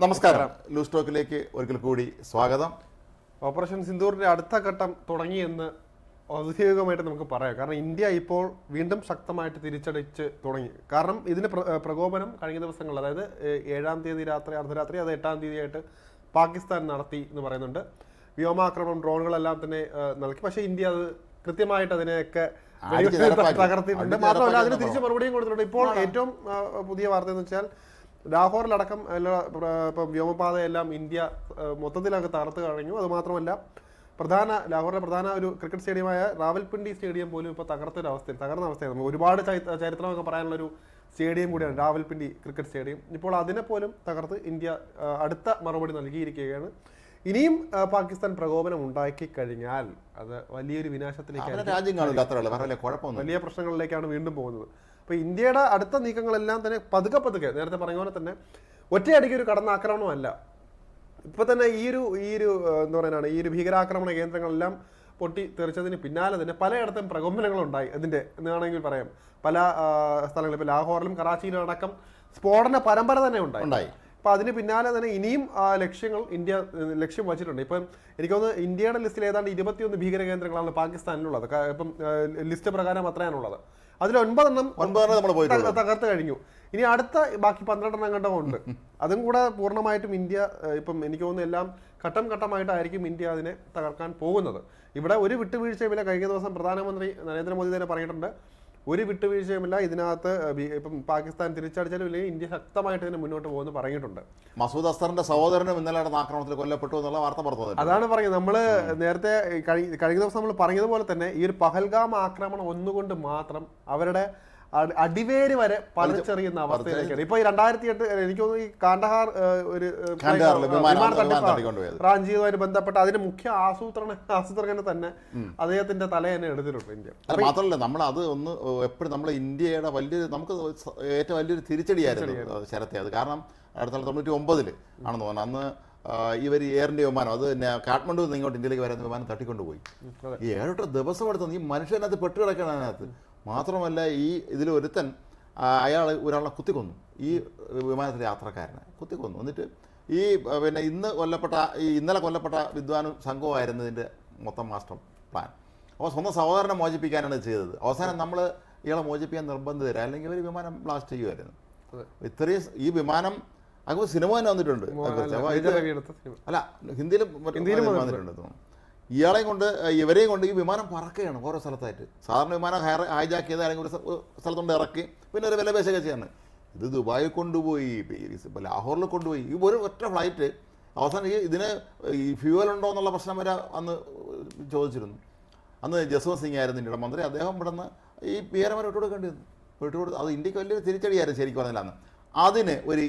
നമസ്കാരം. ലൂസ് ടോക്കിലേക്ക് ഒരിക്കൽ കൂടി സ്വാഗതം. ഓപ്പറേഷൻ സിന്ദൂറിന്റെ അടുത്ത ഘട്ടം തുടങ്ങിയെന്ന് ഔദ്യോഗികമായിട്ട് നമുക്ക് പറയാം. കാരണം ഇന്ത്യ ഇപ്പോൾ വീണ്ടും ശക്തമായിട്ട് തിരിച്ചടിച്ച് തുടങ്ങി. കാരണം ഇതിന് പ്രകോപനം കഴിഞ്ഞ ദിവസങ്ങളിൽ, അതായത് 7-ാം തീയതി രാത്രി അർദ്ധരാത്രി, അത് 8-ാം തീയതിയായിട്ട് പാകിസ്ഥാൻ നടത്തി എന്ന് പറയുന്നുണ്ട്. വ്യോമാക്രമണം, ഡ്രോണുകളെല്ലാം തന്നെ നൽകി. പക്ഷേ ഇന്ത്യ അത് കൃത്യമായിട്ട് അതിനെയൊക്കെ തകർത്തിട്ടുണ്ട്. മാത്രമല്ല അതിന് തിരിച്ച് മറുപടിയും കൊടുത്തിട്ടുണ്ട്. ഇപ്പോൾ ഏറ്റവും പുതിയ വാർത്ത എന്ന് വെച്ചാൽ ലാഹോറിലടക്കം ഇപ്പം വ്യോമപാതയെല്ലാം ഇന്ത്യ മൊത്തത്തിലൊക്കെ തകർത്ത് കഴിഞ്ഞു. അതുമാത്രമല്ല ലാഹോറിലെ പ്രധാന ഒരു ക്രിക്കറ്റ് സ്റ്റേഡിയമായ റാവൽപിണ്ടി സ്റ്റേഡിയം പോലും ഇപ്പോൾ തകർന്ന അവസ്ഥയാണ്. ഒരുപാട് ചരിത്രമൊക്കെ പറയാനുള്ളൊരു സ്റ്റേഡിയം കൂടിയാണ് റാവൽപിണ്ടി ക്രിക്കറ്റ് സ്റ്റേഡിയം. ഇപ്പോൾ അതിനെ പോലും തകർത്ത് ഇന്ത്യ അടുത്ത മറുപടി നൽകിയിരിക്കുകയാണ്. ഇനിയും പാകിസ്ഥാൻ പ്രകോപനം ഉണ്ടാക്കി കഴിഞ്ഞാൽ അത് വലിയൊരു വിനാശത്തിലേക്ക്, വലിയ പ്രശ്നങ്ങളിലേക്കാണ് വീണ്ടും പോകുന്നത്. അപ്പോൾ ഇന്ത്യയുടെ അടുത്ത നീക്കങ്ങളെല്ലാം തന്നെ പതുക്കെ നേരത്തെ പറഞ്ഞ പോലെ തന്നെ ഒറ്റയടിക്ക് ഒരു കടന്നാക്രമണമല്ല. ഇപ്പൊ തന്നെ ഈ ഒരു എന്താ പറയാനാണ്, ഈ ഒരു ഭീകരാക്രമണ കേന്ദ്രങ്ങളെല്ലാം പൊട്ടി തെറിച്ചതിന് പിന്നാലെ തന്നെ പലയിടത്തും പ്രകമ്പനങ്ങളുണ്ടായി. അതിന്റെ എന്നാണെങ്കിൽ പറയാം, പല സ്ഥലങ്ങളിൽ ഇപ്പോൾ ലാഹോറിലും കറാച്ചിയിലും അടക്കം സ്ഫോടന പരമ്പര തന്നെ ഉണ്ടായി. അപ്പൊ അതിന് പിന്നാലെ തന്നെ ഇനിയും ലക്ഷ്യങ്ങൾ ഇന്ത്യ ലക്ഷ്യം വച്ചിട്ടുണ്ട്. ഇപ്പം എനിക്ക് തോന്നുന്നു ഇന്ത്യയുടെ ലിസ്റ്റിൽ ഏതാണ്ട് 21 ഭീകര കേന്ദ്രങ്ങളാണ് പാകിസ്ഥാനിലുള്ളത്. ഇപ്പം ലിസ്റ്റ് പ്രകാരം അത്രയാണുള്ളത്. അതിൽ 9 എണ്ണം തകർത്ത് കഴിഞ്ഞു. ഇനി അടുത്ത ബാക്കി 12 എണ്ണം ഉണ്ട്. അതും കൂടെ പൂർണ്ണമായിട്ടും ഇന്ത്യ ഇപ്പം എനിക്ക് തോന്നുന്നു എല്ലാം ഘട്ടം ഘട്ടമായിട്ടായിരിക്കും ഇന്ത്യ അതിനെ തകർക്കാൻ പോകുന്നത്. ഇവിടെ ഒരു വിട്ടുവീഴ്ചയുമില്ല. കഴിഞ്ഞ ദിവസം പ്രധാനമന്ത്രി നരേന്ദ്രമോദി തന്നെ പറഞ്ഞിട്ടുണ്ട്, ഒരു വിട്ടുവീഴ്ചയുമില്ല. ഇതിനകത്ത് ഇപ്പം പാകിസ്ഥാൻ തിരിച്ചടിച്ചാലും ഇല്ലെങ്കിൽ ഇന്ത്യ ശക്തമായിട്ട് ഇതിന് മുന്നോട്ട് പോകുമെന്ന് പറഞ്ഞിട്ടുണ്ട്. മസൂദ് അസ്ഹറിന്റെ സഹോദരനും ഇന്നലെ നടന്ന ആക്രമണത്തിൽ കൊല്ലപ്പെട്ടു എന്നുള്ള വാർത്ത പറഞ്ഞത് അതാണ് പറയുന്നത്. നമ്മള് നേരത്തെ കഴിഞ്ഞ ദിവസം നമ്മൾ പറഞ്ഞതുപോലെ തന്നെ ഈ ഒരു പഹൽഗാം ആക്രമണം ഒന്നുകൊണ്ട് മാത്രം അവരുടെ അടിവേര് വരെ പറിച്ചെറിയുന്ന അവസ്ഥയിലേക്കാണ്. ഇപ്പൊ ഈ 2008 എനിക്ക് തോന്നുന്നു ഈ കാണ്ഡഹാർ ഒരു റാഞ്ചിയുമായിട്ട് ബന്ധപ്പെട്ട് അതിന്റെ മുഖ്യ ആസൂത്രകനെ തന്നെ അദ്ദേഹത്തിന്റെ തല തന്നെ എടുത്തിട്ടുണ്ട് ഇന്ത്യ. മാത്രമല്ല, നമ്മൾ അത് ഒന്ന് എപ്പോഴും നമ്മൾ ഇന്ത്യയുടെ നമുക്ക് ഏറ്റവും വലിയൊരു തിരിച്ചടിയായിരുന്നു ശരത്തെ അത്. കാരണം 1999 ആണെന്ന് തോന്നുന്നു. അന്ന് ഇവർ എയർ ഇന്ത്യ വിമാനം, അത് പിന്നെ കാഠ്മണ്ഡു നിന്ന് ഇങ്ങോട്ട് ഇന്ത്യയിലേക്ക് വരുന്ന വിമാനം തട്ടിക്കൊണ്ടുപോയി. ഈ 7-8 ദിവസം എടുത്തു ഈ മനുഷ്യനകത്ത് പെട്ടുകിടക്കണം. അതിനകത്ത് മാത്രമല്ല, ഈ ഇതിലൊരുത്തൻ ഒരാളെ കുത്തിക്കൊന്നു, ഈ വിമാനത്തിലെ യാത്രക്കാരനെ കുത്തിക്കൊന്നു. എന്നിട്ട് ഈ പിന്നെ ഇന്നലെ കൊല്ലപ്പെട്ട വിദ്വാനും സംഘവുമായിരുന്നു ഇതിൻ്റെ മൊത്തം മാസ്റ്റർ പ്ലാൻ. അപ്പോൾ സ്വന്തം സഹോദരനെ മോചിപ്പിക്കാനാണ് ചെയ്തത്. അവസാനം നമ്മൾ ഇയാളെ മോചിപ്പിക്കാൻ നിർബന്ധിതരാ, അല്ലെങ്കിൽ ഒരു വിമാനം ബ്ലാസ്റ്റ് ചെയ്യുമായിരുന്നു. ഇത്രയും ഈ വിമാനം അങ്ങനെ സിനിമ തന്നെ വന്നിട്ടുണ്ട്. അല്ല, ഹിന്ദിയിലും വന്നിട്ടുണ്ട്. ഇവരെയും കൊണ്ട് ഈ വിമാനം പറക്കുകയാണ് ഓരോ സ്ഥലത്തായിട്ട്. സാധാരണ വിമാനം ഹൈജാക്ക് ചെയ്ത് അല്ലെങ്കിൽ ഒരു സ്ഥലത്തുകൊണ്ട് ഇറക്കി പിന്നെ ഒരു വിലപേശൊക്കെ ചെയ്യാണ്. ഇത് ദുബായിൽ കൊണ്ടുപോയി, ലാഹോറിൽ കൊണ്ടുപോയി. ഈ ഒറ്റ ഫ്ലൈറ്റ് അവസാനം ഇതിന് ഈ ഫ്യൂവൽ ഉണ്ടോ എന്നുള്ള പ്രശ്നം വരെ അന്ന് ചോദിച്ചിരുന്നു. അന്ന് ജസ്വന്ത് സിംഗ് ആയിരുന്നു ഇന്ത്യയുടെ മന്ത്രി. അദ്ദേഹം ഇവിടെ നിന്ന് ഈ ഭീകരന്മാരെ വിട്ടുകൊടുക്കേണ്ടി വന്നു. അത് ഇന്ത്യക്ക് വലിയൊരു തിരിച്ചടിയായിരുന്നു ശരിക്കും പറഞ്ഞില്ല അന്ന്. അതിന് ഒരു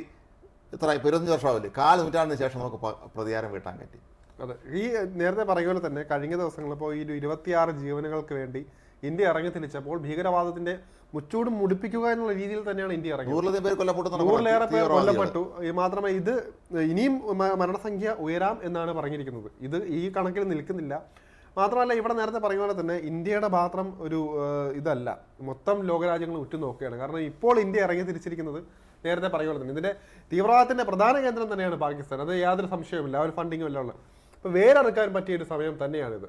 25 വർഷമാവില്ലേ, 4 നൂറ്റാണ്ടിന് ശേഷം നമുക്ക് പ്രതികാരം വീട്ടാൻ പറ്റി. അതെ, ഈ നേരത്തെ പറയുക പോലെ തന്നെ കഴിഞ്ഞ ദിവസങ്ങളിൽ ഇപ്പോൾ ഈ 26 ജീവനുകൾക്ക് വേണ്ടി ഇന്ത്യ ഇറങ്ങി തിരിച്ചപ്പോൾ ഭീകരവാദത്തിന്റെ മുച്ചൂടും മുടിപ്പിക്കുക എന്നുള്ള രീതിയിൽ തന്നെയാണ് ഇന്ത്യ ഇറങ്ങി. 100 പേർ കൊല്ലപ്പെട്ടു. മാത്രമേ ഇത് ഇനിയും മരണസംഖ്യ ഉയരാം എന്നാണ് പറഞ്ഞിരിക്കുന്നത്. ഇത് ഈ കണക്കിൽ നിൽക്കുന്നില്ല. മാത്രമല്ല, ഇവിടെ നേരത്തെ പറയുന്ന പോലെ തന്നെ ഇന്ത്യയുടെ മാത്രം ഒരു ഇതല്ല, മൊത്തം ലോകരാജ്യങ്ങൾ ഉറ്റുനോക്കുകയാണ്. കാരണം ഇപ്പോൾ ഇന്ത്യ ഇറങ്ങി തിരിച്ചിരിക്കുന്നത് നേരത്തെ പറയുക പോലെ തന്നെ ഇതിന്റെ തീവ്രവാദത്തിന്റെ പ്രധാന കേന്ദ്രം തന്നെയാണ് പാകിസ്ഥാൻ. അത് യാതൊരു സംശയവുമില്ല. അവർ ഫണ്ടിങ്ങും എല്ലാം ഉള്ളത്. ഇപ്പോൾ വേറെടുക്കാൻ പറ്റിയൊരു സമയം തന്നെയാണിത്.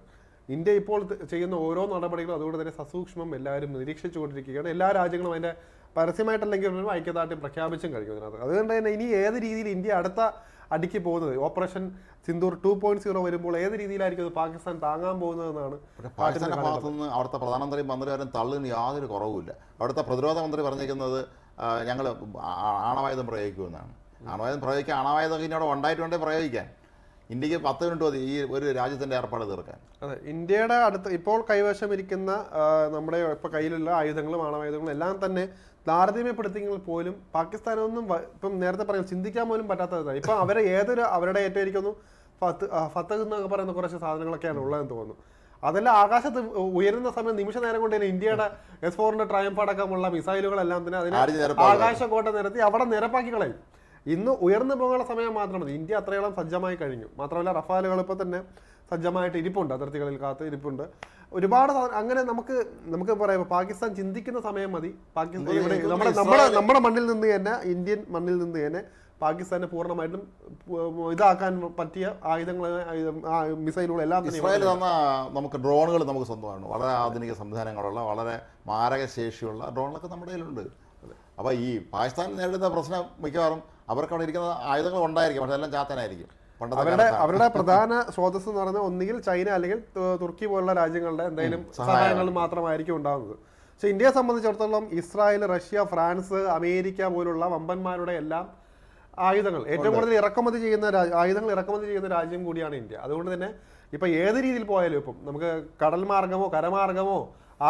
ഇന്ത്യ ഇപ്പോൾ ചെയ്യുന്ന ഓരോ നടപടികളും അതുകൊണ്ട് തന്നെ സസൂക്ഷ്മം എല്ലാവരും നിരീക്ഷിച്ചുകൊണ്ടിരിക്കുകയാണ്. എല്ലാ രാജ്യങ്ങളും അതിൻ്റെ പരസ്യമായിട്ടല്ലെങ്കിൽ ഐക്യദാർഢ്യം പ്രഖ്യാപിച്ചും കഴിക്കും അതിനകത്ത്. അതുകൊണ്ട് തന്നെ ഇനി ഏത് രീതിയിൽ ഇന്ത്യ അടുത്ത അടിക്ക് പോകുന്നത്, ഓപ്പറേഷൻ സിന്ദൂർ 2.0 വരുമ്പോൾ ഏത് രീതിയിലായിരിക്കും അത് പാകിസ്ഥാൻ താങ്ങാൻ പോകുന്നതെന്നാണ്. പാകിസ്ഥാന്റെ ഭാഗത്തുനിന്ന് അവിടുത്തെ പ്രധാനമന്ത്രി മന്ത്രിമാരും തള്ളിന് യാതൊരു കുറവുമില്ല. അവിടുത്തെ പ്രതിരോധ മന്ത്രി പറഞ്ഞിരിക്കുന്നത് ഞങ്ങൾ ആണവായുധം പ്രയോഗിക്കുമെന്നാണ്. ആണവായുധം പ്രയോഗിക്കാൻ, ആണവായുധം ഇനി അവിടെ ഉണ്ടായിട്ടുണ്ടേ പ്രയോഗിക്കാൻ. ഇന്ത്യക്ക് 10 മിനിറ്റ് മതി ഈ ഒരു രാജ്യത്തിന്റെ ഏർപ്പാട് തീർക്കാൻ. അതെ, ഇന്ത്യയുടെ അടുത്ത് ഇപ്പോൾ കൈവശം ഇരിക്കുന്ന നമ്മുടെ ഇപ്പോൾ കയ്യിലുള്ള ആയുധങ്ങളും ആണവായുധങ്ങളും എല്ലാം തന്നെ താരതമ്യപ്പെടുത്തിയെങ്കിൽ പോലും പാകിസ്ഥാനൊന്നും ഇപ്പം നേരത്തെ പറയാൻ ചിന്തിക്കാൻ പോലും പറ്റാത്തതാണ്. ഇപ്പം അവരുടെ ഏറ്റവും എനിക്കൊന്നും ഫത്തഹ് എന്നൊക്കെ പറയുന്ന കുറച്ച് സാധനങ്ങളൊക്കെയാണ് ഉള്ളതെന്ന് തോന്നുന്നു. അതെല്ലാം ആകാശത്ത് ഉയരുന്ന സമയം നിമിഷ നേരം കൊണ്ട് തന്നെ ഇന്ത്യയുടെ S-4 ട്രയംഫ് അടക്കമുള്ള മിസൈലുകളെല്ലാം തന്നെ അതിനെ ആകാശക്കോട്ട നിരത്തി അവിടെ നിരപ്പാക്കി കളയും. ഇന്ന് ഉയർന്നു പോകാനുള്ള സമയം മാത്രം മതി. ഇന്ത്യ അത്രയോളം സജ്ജമായി കഴിഞ്ഞു. മാത്രമല്ല, റഫാലുകൾ ഇപ്പോൾ തന്നെ സജ്ജമായിട്ട് ഇരിപ്പുണ്ട്, അതിർത്തികളിൽ കാത്ത് ഇരിപ്പുണ്ട്. ഒരുപാട് അങ്ങനെ നമുക്ക് പറയാം, പാകിസ്ഥാൻ ചിന്തിക്കുന്ന സമയം മതി. പാകിസ്ഥാൻ നമ്മുടെ മണ്ണിൽ നിന്ന് തന്നെ, ഇന്ത്യൻ മണ്ണിൽ നിന്ന് തന്നെ പാകിസ്ഥാനെ പൂർണ്ണമായിട്ടും ഇതാക്കാൻ പറ്റിയ ആയുധങ്ങൾ, മിസൈലുകൾ എല്ലാം തന്നെ ഇസ്രായേൽ തന്ന നമുക്ക് ഡ്രോണുകൾ നമുക്ക് സ്വന്തമാണ്. വളരെ ആധുനിക സംവിധാനങ്ങളുള്ള വളരെ മാരക ശേഷിയുള്ള ഡ്രോണുകളൊക്കെ നമ്മുടെ കയ്യിലുണ്ട്. അപ്പോൾ ഈ പാകിസ്ഥാൻ നേരിടുന്ന പ്രശ്നം മിക്കവാറും അവർക്ക് അവിടെ ഇരിക്കുന്ന ആയുധങ്ങൾ ഉണ്ടായിരിക്കും, പക്ഷെ എല്ലാം ചാത്തനായിരിക്കും. അവരുടെ പ്രധാന സ്രോതസ് എന്ന് പറയുന്നത് ഒന്നുകിൽ ചൈന അല്ലെങ്കിൽ തുർക്കി പോലുള്ള രാജ്യങ്ങളുടെ എന്തെങ്കിലും സഹായങ്ങൾ മാത്രമായിരിക്കും ഉണ്ടാകുന്നത്. പക്ഷെ ഇന്ത്യയെ സംബന്ധിച്ചിടത്തോളം ഇസ്രായേൽ, റഷ്യ, ഫ്രാൻസ്, അമേരിക്ക പോലുള്ള വമ്പന്മാരുടെ എല്ലാം ആയുധങ്ങൾ ഏറ്റവും കൂടുതൽ ആയുധങ്ങൾ ഇറക്കുമതി ചെയ്യുന്ന രാജ്യം കൂടിയാണ് ഇന്ത്യ. അതുകൊണ്ട് തന്നെ ഇപ്പൊ ഏത് രീതിയിൽ പോയാലും ഇപ്പം നമുക്ക് കടൽ മാർഗമോ കരമാർഗമോ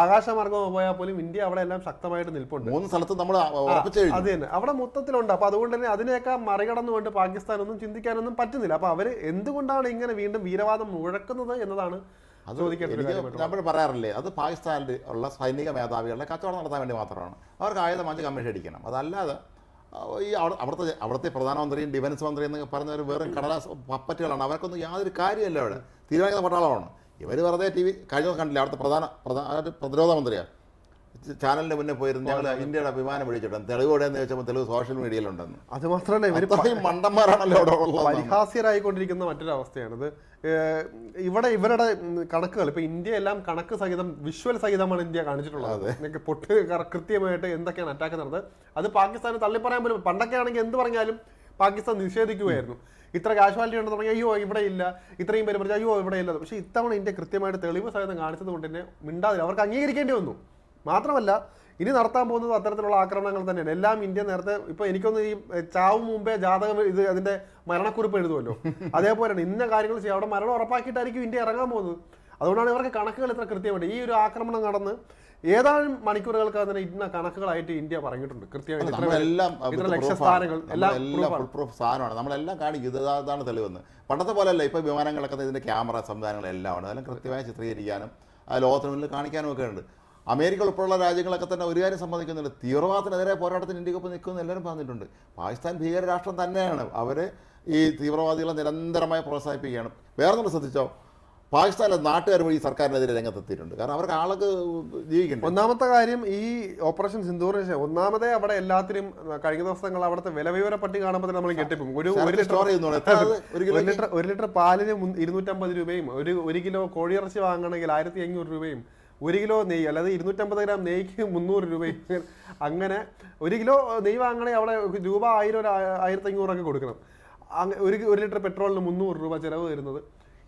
ആകാശമാർഗമോ പോയാൽ പോലും ഇന്ത്യ അവിടെ എല്ലാം ശക്തമായിട്ട് നിൽപ്പുണ്ട്. 3 സ്ഥലത്ത് നമ്മൾ അത് തന്നെ അവിടെ മൊത്തത്തിലുണ്ട്. അപ്പൊ അതുകൊണ്ട് തന്നെ അതിനെയൊക്കെ മറികടന്നുകൊണ്ട് പാകിസ്ഥാൻ ഒന്നും ചിന്തിക്കാനൊന്നും പറ്റുന്നില്ല. അപ്പൊ അവര് എന്തുകൊണ്ടാണ് ഇങ്ങനെ വീണ്ടും വീരവാദം മുഴക്കുന്നത് എന്നതാണ് നമ്മൾ പറയാറില്ലേ, അത് പാകിസ്ഥാനിൽ ഉള്ള സൈനിക മേധാവികളുടെ കച്ചവടം നടത്താൻ വേണ്ടി മാത്രമാണ്. അവർക്ക് ആയുധം വാങ്ങി കമ്മീഷൻ അടിക്കണം. അതല്ലാതെ ഈ അവിടുത്തെ പ്രധാനമന്ത്രിയും ഡിഫൻസ് മന്ത്രി എന്നൊക്കെ പറഞ്ഞവർ വെറും കടലാസ് പപ്പറ്റുകളാണ്. അവർക്കൊന്നും യാതൊരു കാര്യമല്ല. അവിടെ തീരുമാനിക്കുന്ന പട്ടാളമാണ്. ഇവർ വെറുതെ TV കഴിഞ്ഞ കണ്ടില്ല, അവിടുത്തെ പ്രതിരോധ മന്ത്രിയാണ് ചാനലിന്റെ മുന്നേ പോയിരുന്നു ഞങ്ങൾ ഇന്ത്യയുടെ വിമാനം പിടിച്ചിട്ടുണ്ട്, തെളിവോടെയെന്ന് ചോദിച്ചപ്പോൾ തെളിവ് സോഷ്യൽ മീഡിയയിലുണ്ടെന്ന്. അത് മാത്രമല്ല ഇവർ മണ്ടന്മാരാണല്ലോ അവിടെ ഉള്ളത്. പരിഹാസ്യരായിക്കൊണ്ടിരിക്കുന്ന മറ്റൊരു അവസ്ഥയാണിത്. ഇവിടെ ഇവരുടെ കണക്കുകൾ ഇപ്പൊ ഇന്ത്യ എല്ലാം കണക്ക് സഹിതം വിഷ്വൽ സഹിതമാണ് ഇന്ത്യ കാണിച്ചിട്ടുള്ളത്. പൊട്ട് കൃത്യമായിട്ട് എന്തൊക്കെയാണ് അറ്റാക്ക് നടന്നത് അത് പാകിസ്ഥാന് തള്ളിപ്പറയാൻ പോലും. പണ്ടൊക്കെ ആണെങ്കിൽ എന്ത് പറഞ്ഞാലും പാകിസ്ഥാൻ നിഷേധിക്കുകയായിരുന്നു. ഇത്ര കാഷ്വാലിറ്റി ഉണ്ടെന്ന് പറഞ്ഞാൽ അയ്യോ ഇവിടെ ഇല്ല, ഇത്രയും പേര് പറഞ്ഞാൽ അയ്യോ ഇവിടെ ഇല്ല. പക്ഷേ ഇത്തവണ ഇന്ത്യ കൃത്യമായിട്ട് തെളിവ് സഹിതം കാണിച്ചത് കൊണ്ട് തന്നെ മിണ്ടാതില്ല, അവർക്ക് അംഗീകരിക്കേണ്ടി വന്നു. മാത്രമല്ല ഇനി നടത്താൻ പോകുന്നത് അത്തരത്തിലുള്ള ആക്രമണങ്ങൾ തന്നെയാണ്. എല്ലാം ഇന്ത്യ നേരത്തെ ഇപ്പൊ എനിക്കൊന്ന് ഈ ചാവും മുമ്പേ ജാതകം അതിന്റെ മരണക്കുറിപ്പ് എഴുതുമല്ലോ, അതേപോലെയാണ് ഇന്ന കാര്യങ്ങൾ ചെയ്യുക. അവിടെ മരണം ഉറപ്പാക്കിയിട്ടായിരിക്കും ഇന്ത്യ ഇറങ്ങാൻ പോകുന്നത്. അതുകൊണ്ടാണ് ഇവർക്ക് കണക്കുകൾ ഇത്ര കൃത്യമായിട്ട്. ഈ ഒരു ആക്രമണം നടന്ന് ഏതാനും മണിക്കൂറുകൾക്ക് തന്നെ ഇന്ന കണക്കുകളായിട്ട് ഇന്ത്യ പറഞ്ഞിട്ടുണ്ട് കൃത്യമായിട്ട്. സാധനമാണ് നമ്മളെല്ലാം കാണിക്കും, ഇതാണ് തെളിവെന്ന്. പണ്ടത്തെ പോലെയല്ല, ഇപ്പൊ വിമാനങ്ങളൊക്കെ ഇതിന്റെ ക്യാമറ സംവിധാനങ്ങളെല്ലാം ഉണ്ട്. അതെല്ലാം കൃത്യമായി ചിത്രീകരിക്കാനും ആ ലോകത്തിന് മുന്നിൽ കാണിക്കാനും ഒക്കെ ഉണ്ട്. അമേരിക്ക ഉൾപ്പെടെയുള്ള രാജ്യങ്ങളൊക്കെ തന്നെ ഒരു കാര്യം സമ്മതിക്കുന്നുണ്ട്, തീവ്രവാദത്തിനെതിരെ പോരാട്ടത്തിന് ഇന്ത്യക്കൊപ്പം നിൽക്കുമെന്ന് എല്ലാവരും പറഞ്ഞിട്ടുണ്ട്. പാകിസ്ഥാൻ ഭീകര രാഷ്ട്രം തന്നെയാണ്. അവർ ഈ തീവ്രവാദികളെ നിരന്തരമായി പ്രോത്സാഹിപ്പിക്കുകയാണ്. വേറൊന്നും ശ്രദ്ധിച്ചോ, പാകിസ്ഥാനിലെ നാട്ടുകാർ വഴി സർക്കാരിനെതിരെ രംഗത്തെത്തിയിട്ടുണ്ട്. കാരണം അവർക്ക് ആൾക്ക് ജീവിക്കുന്നുണ്ട്. ഒന്നാമത്തെ കാര്യം ഈ ഓപ്പറേഷൻ സിന്ദൂറിന് ശേഷം ഒന്നാമതേ അവിടെ എല്ലാത്തിനും കഴിഞ്ഞ ദിവസങ്ങൾ അവിടുത്തെ വിലവിവര പട്ടി കാണുമ്പോൾ നമ്മൾ കെട്ടിപ്പും. ഒരു ലിറ്റർ പാലിന് 250 രൂപയും 1 കിലോ കോഴിയിറച്ചി വാങ്ങണമെങ്കിൽ 1500 രൂപയും 1 കിലോ നെയ്യ് അല്ലാതെ 250 ഗ്രാം നെയ്ക്ക് 300 രൂപയും. അങ്ങനെ 1 കിലോ നെയ്യ് വാങ്ങണമെങ്കിൽ അവിടെ രൂപ 1000 1500 കൊടുക്കണം. 1 ലിറ്റർ പെട്രോളിന് 300 രൂപ ചിലവ് വരുന്നത്.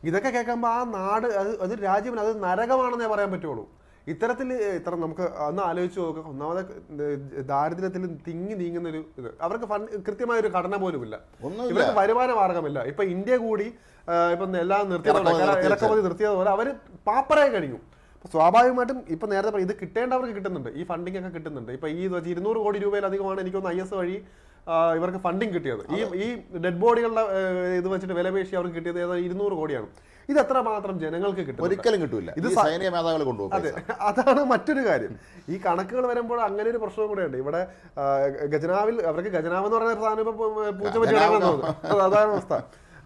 ഇതൊക്കെ കേൾക്കുമ്പോൾ ആ നാട് അത് രാജ്യം അത് നരകമാണെന്നേ പറയാൻ പറ്റുള്ളൂ. ഇത്ര നമുക്ക് അന്ന് ആലോചിച്ച് നോക്കുക. ഒന്നാമത് ദാരിദ്ര്യത്തിൽ തിങ്ങി നീങ്ങുന്ന ഒരു ഇത് അവർക്ക് കൃത്യമായ ഒരു ഘടന പോലുമില്ല. ഇവർക്ക് വരുമാന മാർഗമില്ല. ഇപ്പൊ ഇന്ത്യ കൂടി ഇപ്പം എല്ലാം ഇറക്കുമതി നിർത്തിയതുപോലെ അവര് പാപ്പറായി കഴിഞ്ഞു. സ്വാഭാവികമായിട്ടും ഇപ്പൊ നേരത്തെ ഇത് കിട്ടേണ്ടവർക്ക് കിട്ടുന്നുണ്ട്, ഈ ഫണ്ടിങ് ഒക്കെ കിട്ടുന്നുണ്ട്. ഇപ്പൊ ഈ 200 കോടി രൂപയിലധികമാണ് എനിക്കൊന്ന് IS വഴി ഇവർക്ക് ഫണ്ടിങ് കിട്ടിയത്. ഈ ഡെഡ് ബോഡികളുടെ ഇത് വെച്ചിട്ട് വിലപേശി അവർക്ക് കിട്ടിയത് ഏതാണ്ട് 200 കോടിയാണ്. ഇത് എത്ര മാത്രം ജനങ്ങൾക്ക് കിട്ടും? ഒരിക്കലും കിട്ടില്ല. ഇത് സൈനിക മേധാവികൾ കൊണ്ടുപോകും. അതെ, അതാണ് മറ്റൊരു കാര്യം. ഈ കണക്കുകൾ വരുമ്പോൾ അങ്ങനെ ഒരു പ്രശ്നവും കൂടെ ഉണ്ട്. ഇവിടെ ഖജനാവിൽ അവർക്ക് ഖജനാവ് എന്ന് പറയുന്ന സാധനം ഇപ്പൊ പൂച്ച പറ്റി അതാണ് അവസ്ഥ.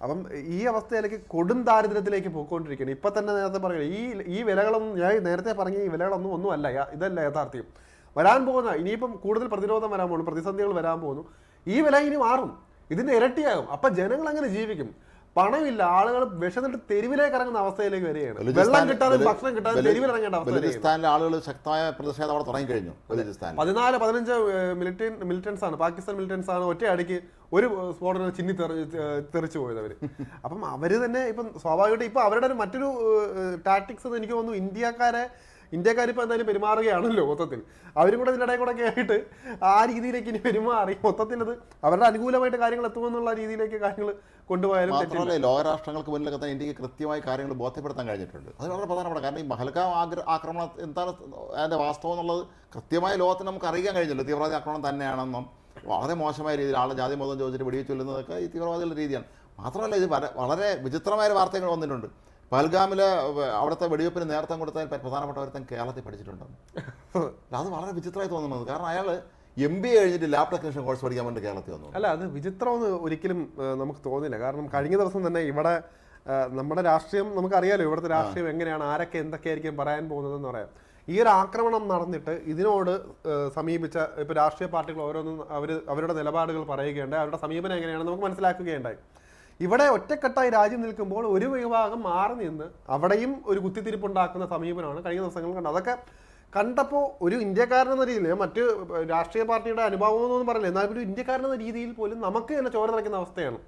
അപ്പം ഈ അവസ്ഥയിലേക്ക് കൊടും ദാരിദ്ര്യത്തിലേക്ക് പോയിക്കൊണ്ടിരിക്കുകയാണ്. ഇപ്പൊ തന്നെ നേരത്തെ പറയുന്നത് ഈ വിലകളൊന്നും ഞാൻ നേരത്തെ പറഞ്ഞ ഈ വിലകളൊന്നും ഒന്നുമല്ല, ഇതല്ല യാഥാർത്ഥ്യം. വരാൻ പോകുന്ന ഇനിയിപ്പം കൂടുതൽ പ്രതിരോധം വരാൻ പോകുന്നു, പ്രതിസന്ധികൾ വരാൻ പോകുന്നു. ഈ വില ഇനി മാറും, ഇതിന്റെ ഇരട്ടിയാകും. അപ്പൊ ജനങ്ങൾ അങ്ങനെ ജീവിക്കും. പണമില്ല, ആളുകൾ വിശന്നിട്ട് തെരുവിലേക്ക് ഇറങ്ങുന്ന അവസ്ഥയിലേക്ക് വരികയാണ്. വെള്ളം കിട്ടാതെ ഭക്ഷണം കിട്ടാതെ തെരുവിൽ ഇറങ്ങേണ്ട അവസ്ഥ. ആളുകൾ ശക്തമായ പ്രതിഷേധം അവിടെ തുടങ്ങി കഴിഞ്ഞു. 14-15 മിലിറ്റൻസ് ആണ്, പാകിസ്ഥാൻ മിലിറ്റൻസ് ആണ് ഒറ്റയടിക്ക് ഒരു സ്ഫോടനം ചിന്നി തെറിച്ചു പോയത് അവര്. അപ്പം അവര് തന്നെ ഇപ്പം സ്വാഭാവികമായിട്ട് ഇപ്പൊ അവരുടെ മറ്റൊരു ടാക്ടിക്സ് എനിക്ക് തോന്നുന്നു, ഇന്ത്യക്കാരിപ്പോൾ എന്തായാലും പെരുമാറുകയാണല്ലോ മൊത്തത്തിൽ. അവരും കൂടെ ഇതിൻ്റെ ഇടയിൽ കൂടെ ഒക്കെ ആയിട്ട് ആ രീതിയിലേക്ക് ഇനി പെരുമാറി മൊത്തത്തിൽ അത് അവരുടെ അനുകൂലമായിട്ട് കാര്യങ്ങൾ എത്തുമെന്നുള്ള രീതിയിലേക്ക് കാര്യങ്ങൾ കൊണ്ടുപോയാലും മാത്രമല്ല, ലോകരാഷ്ട്രങ്ങൾക്ക് മുന്നിലൊക്കെ തന്നെ ഇന്ത്യക്ക് കൃത്യമായി കാര്യങ്ങൾ ബോധ്യപ്പെടുത്താൻ കഴിഞ്ഞിട്ടുണ്ട്. അത് വളരെ പ്രധാനപ്പെട്ട. കാരണം ഈ പഹൽഗാം ആക്രമണം എന്താണ് അതിൻ്റെ വാസ്തവം എന്നുള്ളത് കൃത്യമായ ലോകത്തിന് നമുക്ക് അറിയാൻ കഴിഞ്ഞില്ല. തീവ്രവാദി ആക്രമണം തന്നെയാണെന്നും വളരെ മോശമായ രീതിയിൽ ആളെ ജാതി മതം ചോദിച്ചിട്ട് വെടിവെച്ച് കൊല്ലുന്നതൊക്കെ ഈ തീവ്രവാദികളുടെ രീതിയാണ്. മാത്രമല്ല ഇത് വളരെ വിചിത്രമായ വാർത്തകൾ വന്നിട്ടുണ്ട്. പഹൽഗാമിലെ അവിടുത്തെ വെടിവെപ്പിന് നേരത്തെ കൊടുത്താൽ പ്രധാനപ്പെട്ട ഒരുത്തൻ കേരളത്തിൽ പഠിച്ചിട്ടുണ്ടെന്ന്. അത് വളരെ വിചിത്രമായി തോന്നുന്നത്. കാരണം അയാൾ MBA കഴിഞ്ഞിട്ട് ലാബ് ടെക്നീഷ്യൻ കോഴ്സ് പഠിക്കാൻ വേണ്ടി കേരളത്തിൽ വന്നു. അല്ല, അത് വിചിത്രമെന്ന് ഒരിക്കലും നമുക്ക് തോന്നില്ല. കാരണം കഴിഞ്ഞ ദിവസം തന്നെ ഇവിടെ നമ്മുടെ രാഷ്ട്രീയം നമുക്കറിയാലോ, ഇവിടുത്തെ രാഷ്ട്രീയം എങ്ങനെയാണ്, ആരൊക്കെ എന്തൊക്കെയായിരിക്കും പറയാൻ പോകുന്നതെന്ന് പറയാം. ഈ ഒരു ആക്രമണം നടന്നിട്ട് ഇതിനോട് സമീപിച്ച ഇപ്പോൾ രാഷ്ട്രീയ പാർട്ടികൾ ഓരോന്നും അവരുടെ നിലപാടുകൾ പറയുകയുണ്ടായി, അവരുടെ സമീപനം എങ്ങനെയാണെന്ന് നമുക്ക് മനസ്സിലാക്കുകയുണ്ടായി. ഇവിടെ ഒറ്റക്കെട്ടായി രാജ്യം നിൽക്കുമ്പോൾ ഒരു വിഭാഗം മാറി നിന്ന് അവിടെയും ഒരു കുത്തിത്തിരിപ്പുണ്ടാക്കുന്ന സമീപനമാണ് കഴിഞ്ഞ ദിവസങ്ങളിൽ കണ്ടത്. അതൊക്കെ കണ്ടപ്പോൾ ഒരു ഇന്ത്യക്കാരനെന്ന രീതിയിൽ, മറ്റ് രാഷ്ട്രീയ പാർട്ടിയുടെ അനുഭവമൊന്നും പറയില്ല, എന്നാൽ ഒരു ഇന്ത്യക്കാരനെന്ന രീതിയിൽ പോലും നമുക്ക് തന്നെ ചോര നിറയ്ക്കുന്ന അവസ്ഥയാണ്.